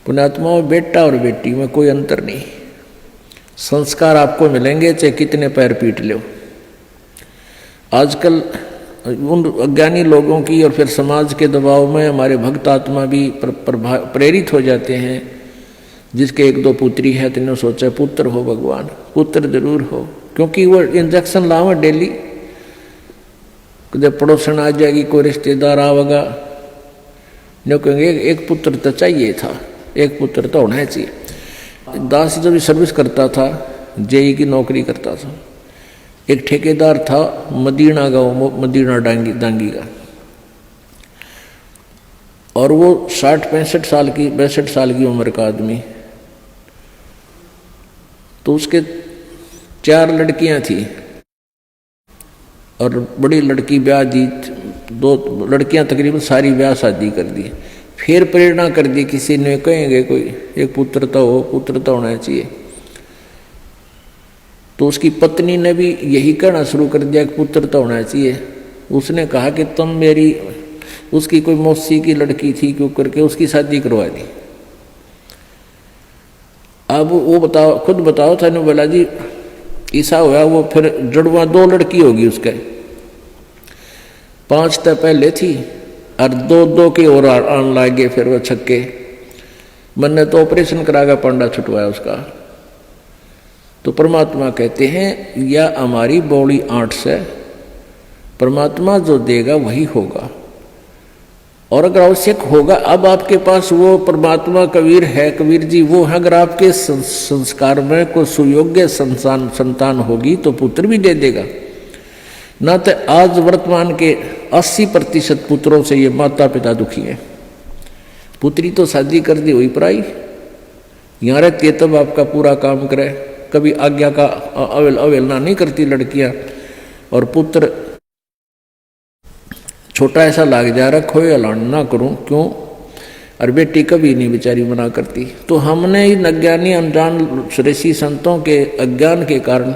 पुण्यात्मा में बेटा और बेटी में कोई अंतर नहीं। संस्कार आपको मिलेंगे चाहे कितने पैर पीट लो। आजकल उन अज्ञानी लोगों की और फिर समाज के दबाव में हमारे भक्त आत्मा भी प्रेरित हो जाते हैं। जिसके 1-2 पुत्री है तो इन्होंने सोचा पुत्र हो भगवान, पुत्र जरूर हो, क्योंकि वो इंजेक्शन लावा डेली। जब पड़ोसन आ जाएगी, कोई रिश्तेदार आवेगा, जो कहेंगे एक पुत्र तो चाहिए था, एक पुत्र तो होना चाहिए। दास जब सर्विस करता था, जेई की नौकरी करता था, एक ठेकेदार था मदीना गाँव, मदीना डांगी का, और वो 60-65 साल की 62 साल की उम्र का आदमी। तो उसके 4 लड़कियां थी और बड़ी लड़की ब्याह दी, 2 लड़कियां तकरीबन सारी ब्याह शादी कर दी। फिर प्रेरणा कर दी, किसी ने कहेंगे कोई एक पुत्र तो हो, पुत्र तो होना चाहिए। तो उसकी पत्नी ने भी यही कहना शुरू कर दिया कि पुत्र तो होना चाहिए। उसने कहा कि तुम मेरी, उसकी कोई मौसी की लड़की थी, क्यों करके उसकी शादी करवा दी। अब वो बताओ, खुद बताओ था, बोला जी ऐसा हुआ, वो फिर जड़वा 2 लड़की होगी उसके, 5 तो पहले थी और 2 के और आन लागे। फिर वो छक्के, मैंने तो ऑपरेशन करागा, पांडा छुटवाया उसका। तो परमात्मा कहते हैं या हमारी बॉडी 8 से, परमात्मा जो देगा वही होगा। और अगर आवश्यक होगा, अब आपके पास वो परमात्मा कबीर है, कबीर जी वो है, अगर आपके संस्कार में कोई सुयोग्य संतान होगी तो पुत्र भी दे देगा। ना तो आज वर्तमान के 80% पुत्रों से ये माता पिता दुखी हैं। पुत्री तो शादी कर दी हुई पराई, यहाँ रहती है तब आपका पूरा काम करे, कभी आज्ञा का अवहेलना नहीं करती लड़कियां। और पुत्र छोटा ऐसा लाग जा रखो या लान ना करूं, क्यों? और बेटी कभी नहीं बेचारी मना करती। तो हमने इन अज्ञानी अनजान ऋषि संतों के अज्ञान के कारण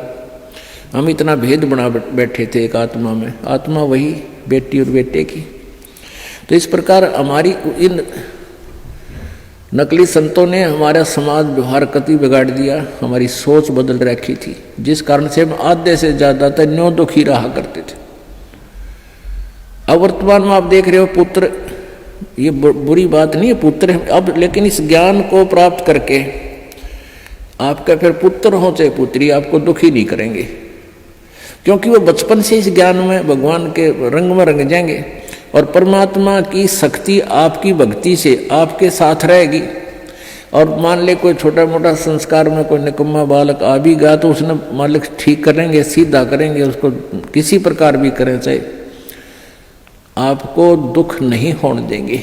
हम इतना भेद बना बैठे थे एक आत्मा में, आत्मा वही बेटी और बेटे की। तो इस प्रकार हमारी इन नकली संतों ने हमारा समाज व्यवहार कति बिगाड़ दिया, हमारी सोच बदल रखी थी, जिस कारण से हम आधे से ज्यादा तक न्यों दुखी रहा करते थे। अब वर्तमान में आप देख रहे हो पुत्र, ये बुरी बात नहीं है पुत्र है अब, लेकिन इस ज्ञान को प्राप्त करके आपका फिर पुत्र हो चाहे पुत्री आपको दुखी नहीं करेंगे, क्योंकि वो बचपन से इस ज्ञान में भगवान के रंग में रंग जाएंगे। और परमात्मा की शक्ति आपकी भक्ति से आपके साथ रहेगी। और मान ले कोई छोटा मोटा संस्कार में कोई निकम्मा बालक आ भी गया तो उसने मालिक ठीक करेंगे, सीधा करेंगे, उसको किसी प्रकार भी करें, चाहे आपको दुख नहीं होने देंगे।